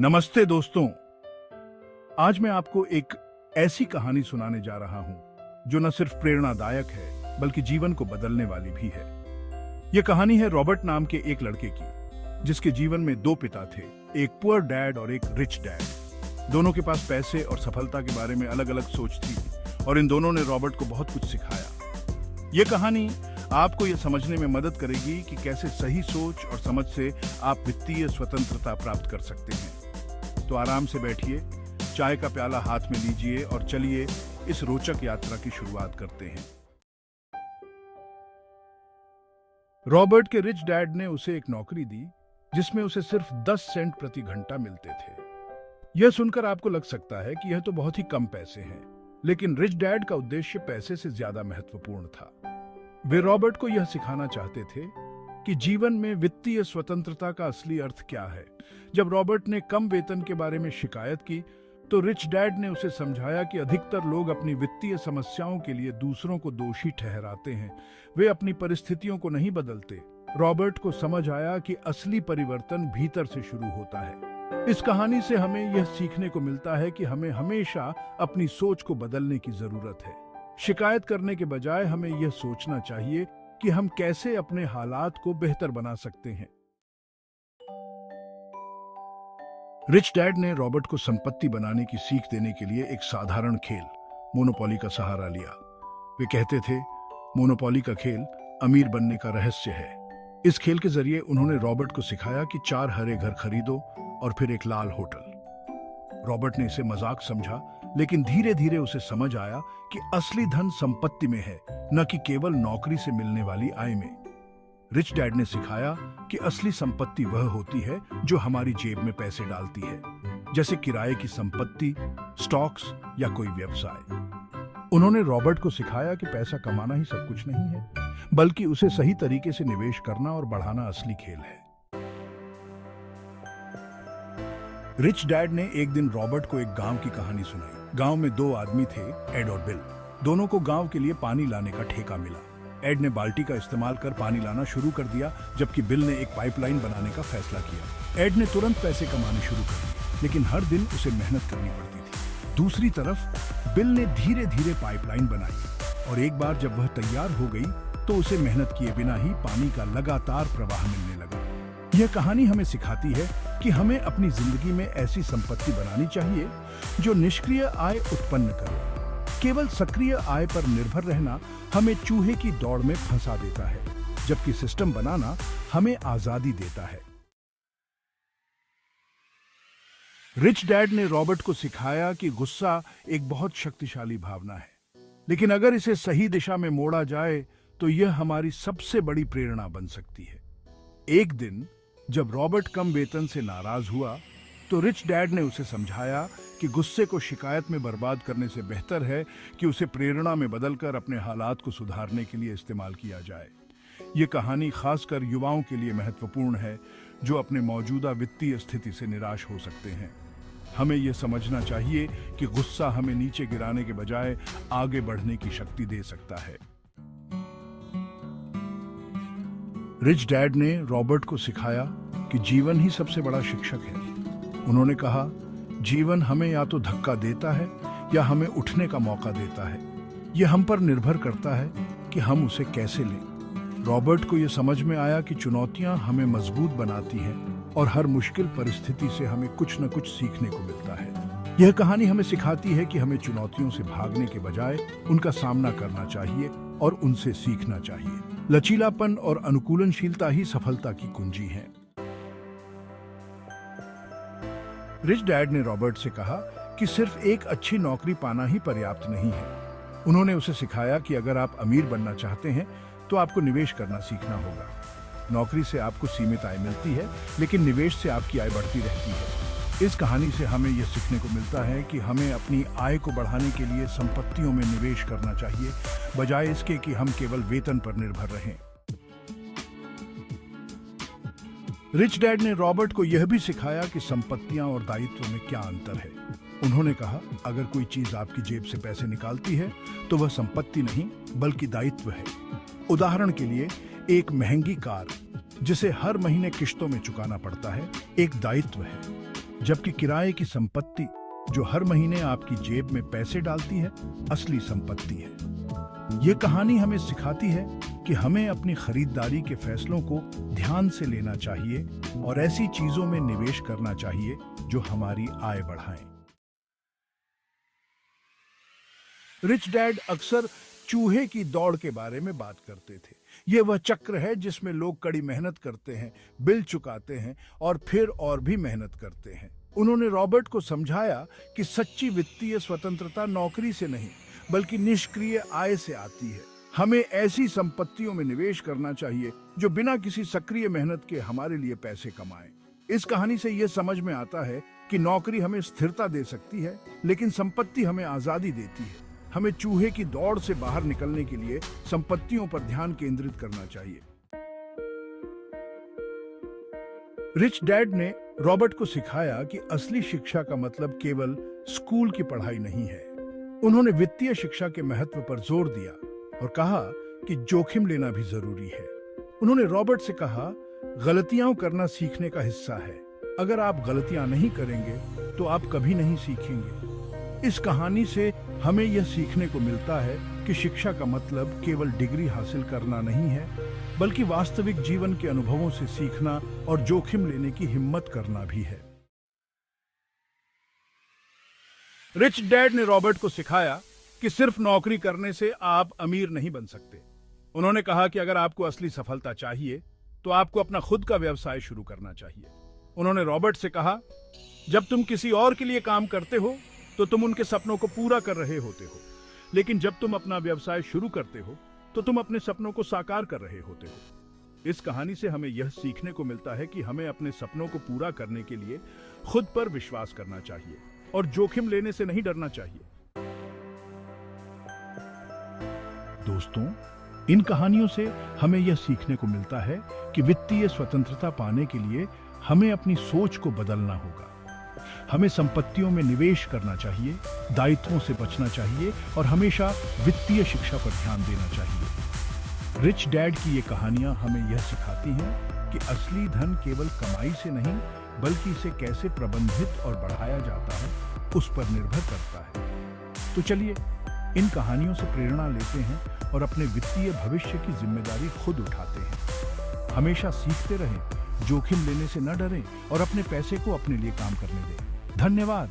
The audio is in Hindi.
नमस्ते दोस्तों। आज मैं आपको एक ऐसी कहानी सुनाने जा रहा हूं जो न सिर्फ प्रेरणादायक है बल्कि जीवन को बदलने वाली भी है। यह कहानी है रॉबर्ट नाम के एक लड़के की जिसके जीवन में दो पिता थे, एक पुअर डैड और एक रिच डैड। दोनों के पास पैसे और सफलता के बारे में अलग अलग सोच थी और इन दोनों ने रॉबर्ट को बहुत कुछ सिखाया। यह कहानी आपको यह समझने में मदद करेगी कि कैसे सही सोच और समझ से आप वित्तीय स्वतंत्रता प्राप्त कर सकते हैं। तो आराम से बैठिए, चाय का प्याला हाथ में लीजिए और चलिए इस रोचक यात्रा की शुरुआत करते हैं। रॉबर्ट के रिच डैड ने उसे एक नौकरी दी जिसमें उसे सिर्फ 10 सेंट प्रति घंटा मिलते थे। यह सुनकर आपको लग सकता है कि यह तो बहुत ही कम पैसे हैं, लेकिन रिच डैड का उद्देश्य पैसे से ज्यादा महत्वपूर्ण था। वे रॉबर्ट को यह सिखाना चाहते थे कि जीवन में वित्तीय स्वतंत्रता का असली अर्थ क्या है। जब रॉबर्ट ने कम वेतन के बारे में शिकायत की तो रिच डैड ने उसे समझाया कि अधिकतर लोग अपनी वित्तीय समस्याओं के लिए दूसरों को दोषी ठहराते हैं, वे अपनी परिस्थितियों को नहीं बदलते। रॉबर्ट को समझ आया कि असली परिवर्तन भीतर से शुरू होता है। इस कहानी से हमें यह सीखने को मिलता है कि हमें हमेशा अपनी सोच को बदलने की जरूरत है। शिकायत करने के बजाय हमें यह सोचना चाहिए कि हम कैसे अपने हालात को बेहतर बना सकते हैं। रिच डैड ने रॉबर्ट को संपत्ति बनाने की सीख देने के लिए एक साधारण खेल मोनोपोली का सहारा लिया। वे कहते थे, मोनोपोली का खेल अमीर बनने का रहस्य है। इस खेल के जरिए उन्होंने रॉबर्ट को सिखाया कि 4 हरे घर खरीदो और फिर एक लाल होटल। रॉबर्ट ने इसे मजाक समझा, लेकिन धीरे धीरे उसे समझ आया कि असली धन संपत्ति में है, न कि केवल नौकरी से मिलने वाली आय में। रिच डैड ने सिखाया कि असली संपत्ति वह होती है जो हमारी जेब में पैसे डालती है, जैसे किराए की संपत्ति, स्टॉक्स या कोई व्यवसाय। उन्होंने रॉबर्ट को सिखाया कि पैसा कमाना ही सब कुछ नहीं है, बल्कि उसे सही तरीके से निवेश करना और बढ़ाना असली खेल है। रिच डैड ने एक दिन रॉबर्ट को एक गांव की कहानी सुनाई। गांव में 2 आदमी थे, एड और बिल। दोनों को गांव के लिए पानी लाने का ठेका मिला। एड ने बाल्टी का इस्तेमाल कर पानी लाना शुरू कर दिया, जबकि बिल ने एक पाइपलाइन बनाने का फैसला किया। एड ने तुरंत पैसे कमाने शुरू कर दिए, लेकिन हर दिन उसे मेहनत करनी पड़ती थी। दूसरी तरफ बिल ने धीरे धीरे पाइपलाइन बनाई और एक बार जब वह तैयार हो गई तो उसे मेहनत किए बिना ही पानी का लगातार प्रवाह मिलने लगा। यह कहानी हमें सिखाती है कि हमें अपनी जिंदगी में ऐसी संपत्ति बनानी चाहिए जो निष्क्रिय आय उत्पन्न करे। केवल सक्रिय आय पर निर्भर रहना हमें चूहे की दौड़ में फंसा देता है, जबकि सिस्टम बनाना हमें आजादी देता है। रिच डैड ने रॉबर्ट को सिखाया कि गुस्सा एक बहुत शक्तिशाली भावना है, लेकिन अगर इसे सही दिशा में मोड़ा जाए तो यह हमारी सबसे बड़ी प्रेरणा बन सकती है। एक दिन जब रॉबर्ट कम वेतन से नाराज हुआ तो रिच डैड ने उसे समझाया कि गुस्से को शिकायत में बर्बाद करने से बेहतर है कि उसे प्रेरणा में बदलकर अपने हालात को सुधारने के लिए इस्तेमाल किया जाए। ये कहानी खासकर युवाओं के लिए महत्वपूर्ण है जो अपने मौजूदा वित्तीय स्थिति से निराश हो सकते हैं। हमें यह समझना चाहिए कि गुस्सा हमें नीचे गिराने के बजाय आगे बढ़ने की शक्ति दे सकता है। रिच डैड ने रॉबर्ट को सिखाया कि जीवन ही सबसे बड़ा शिक्षक है। उन्होंने कहा, जीवन हमें या तो धक्का देता है या हमें उठने का मौका देता है। यह हम पर निर्भर करता है कि हम उसे कैसे लें। रॉबर्ट को यह समझ में आया कि चुनौतियां हमें मजबूत बनाती हैं और हर मुश्किल परिस्थिति से हमें कुछ न कुछ सीखने को मिलता है। यह कहानी हमें सिखाती है कि हमें चुनौतियों से भागने के बजाय उनका सामना करना चाहिए और उनसे सीखना चाहिए। लचीलापन और अनुकूलनशीलता ही सफलता की कुंजी है। रिच डैड ने रॉबर्ट से कहा कि सिर्फ एक अच्छी नौकरी पाना ही पर्याप्त नहीं है। उन्होंने उसे सिखाया कि अगर आप अमीर बनना चाहते हैं तो आपको निवेश करना सीखना होगा। नौकरी से आपको सीमित आय मिलती है, लेकिन निवेश से आपकी आय बढ़ती रहती है। इस कहानी से हमें यह सीखने को मिलता है कि हमें अपनी आय को बढ़ाने के लिए संपत्तियों में निवेश करना चाहिए, बजाय इसके कि हम केवल वेतन पर निर्भर रहें। रिच डैड ने रॉबर्ट को यह भी सिखाया कि संपत्तियां और दायित्व में क्या अंतर है। उन्होंने कहा, अगर कोई चीज आपकी जेब से पैसे निकालती है तो वह संपत्ति नहीं बल्कि दायित्व है। उदाहरण के लिए, एक महंगी कार जिसे हर महीने किश्तों में चुकाना पड़ता है, एक दायित्व है। जबकि किराए की संपत्ति, जो हर महीने आपकी जेब में पैसे डालती है, असली संपत्ति है। ये कहानी हमें सिखाती है कि हमें अपनी खरीदारी के फैसलों को ध्यान से लेना चाहिए और ऐसी चीजों में निवेश करना चाहिए जो हमारी आय बढ़ाएं। रिच डैड अक्सर चूहे की दौड़ के बारे में बात करते थे। ये वह चक्र है जिसमें लोग कड़ी मेहनत करते हैं, बिल चुकाते हैं और फिर और भी मेहनत करते हैं। उन्होंने रॉबर्ट को समझाया कि सच्ची वित्तीय स्वतंत्रता नौकरी से नहीं, बल्कि निष्क्रिय आय से आती है। हमें ऐसी संपत्तियों में निवेश करना चाहिए जो बिना किसी सक्रिय मेहनत के हमारे लिए पैसे कमाएं। इस कहानी से यह समझ में आता है कि नौकरी हमें स्थिरता दे सकती है, लेकिन संपत्ति हमें आजादी देती है। हमें चूहे की दौड़ से बाहर निकलने के लिए संपत्तियों पर ध्यान केंद्रित करना चाहिए। रिच डैड ने रॉबर्ट को सिखाया कि असली शिक्षा का मतलब केवल स्कूल की पढ़ाई नहीं है। उन्होंने वित्तीय शिक्षा के महत्व पर जोर दिया और कहा कि जोखिम लेना भी जरूरी है। उन्होंने रॉबर्ट से कहा, गलतियां करना सीखने का हिस्सा है। अगर आप गलतियां नहीं करेंगे तो आप कभी नहीं सीखेंगे। इस कहानी से हमें यह सीखने को मिलता है कि शिक्षा का मतलब केवल डिग्री हासिल करना नहीं है, बल्कि वास्तविक जीवन के अनुभवों से सीखना और जोखिम लेने की हिम्मत करना भी है। रिच डैड ने रॉबर्ट को सिखाया कि सिर्फ नौकरी करने से आप अमीर नहीं बन सकते। उन्होंने कहा कि अगर आपको असली सफलता चाहिए तो आपको अपना खुद का व्यवसाय शुरू करना चाहिए। उन्होंने रॉबर्ट से कहा, जब तुम किसी और के लिए काम करते हो तो तुम उनके सपनों को पूरा कर रहे होते हो, लेकिन जब तुम अपना व्यवसाय शुरू करते हो तो तुम अपने सपनों को साकार कर रहे होते हो। इस कहानी से हमें यह सीखने को मिलता है कि हमें अपने सपनों को पूरा करने के लिए खुद पर विश्वास करना चाहिए और जोखिम लेने से नहीं डरना चाहिए। दोस्तों, इन कहानियों से हमें यह सीखने को मिलता है कि वित्तीय स्वतंत्रता पाने के लिए हमें अपनी सोच को बदलना होगा। हमें संपत्तियों में निवेश करना चाहिए, दायित्वों से बचना चाहिए और हमेशा वित्तीय शिक्षा पर ध्यान देना चाहिए। रिच डैड की ये कहानियां हमें यह सिखाती हैं कि असली धन केवल कमाई से नहीं, बल्कि इसे कैसे प्रबंधित और बढ़ाया जाता है, उस पर निर्भर करता है। तो चलिए इन कहानियों से प्रेरणा लेते हैं और अपने वित्तीय भविष्य की जिम्मेदारी खुद उठाते हैं। हमेशा सीखते रहें, जोखिम लेने से न डरें और अपने पैसे को अपने लिए काम करने दें। धन्यवाद।